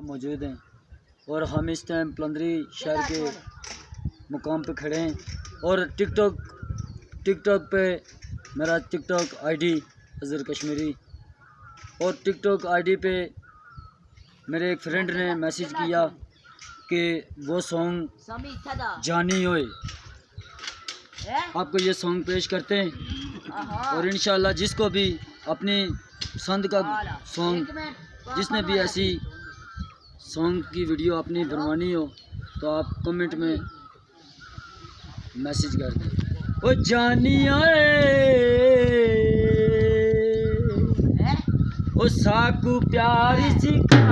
मौजूद हैं और हम इस टाइम पलंदरी शहर के मुकाम पे खड़े हैं और टिकटॉक पे मेरा टिकटॉक आईडी अज़हर कश्मीरी और टिकटॉक आईडी पे मेरे एक फ्रेंड ने मैसेज किया कि वो सॉन्ग जानी होए, आपको ये सॉन्ग पेश करते हैं और इंशाल्लाह जिसको भी अपनी पसंद का सॉन्ग, जिसने भी ऐसी सॉन्ग की वीडियो अपनी बनवानी हो तो आप कमेंट में मैसेज कर दें। ओ जानी ओ साकू प्यारी सिखा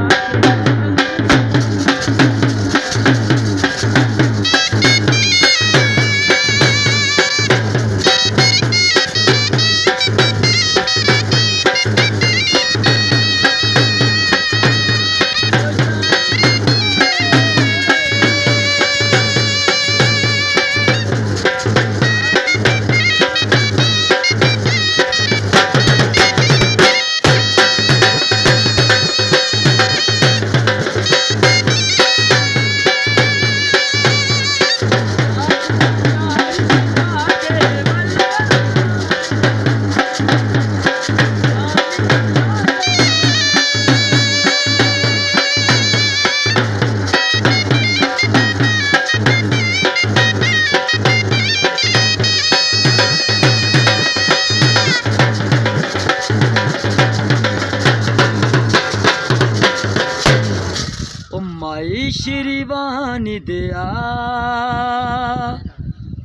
माई श्रीवानी दिया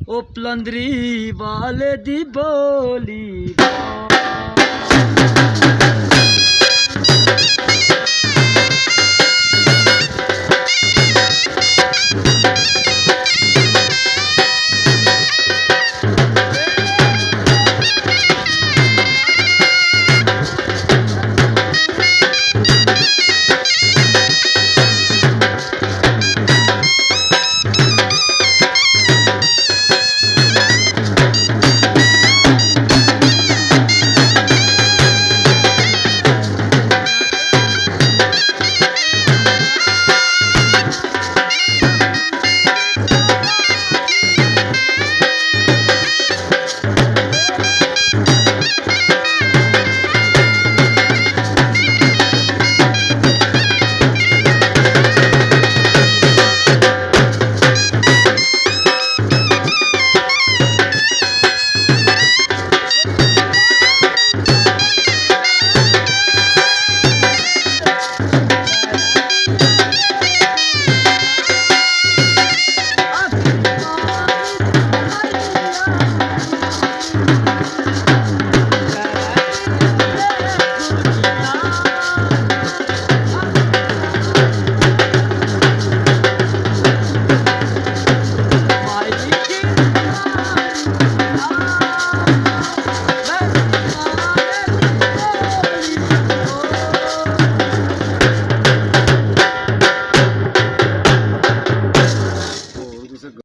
ओ पलंदरी वाले दी बोली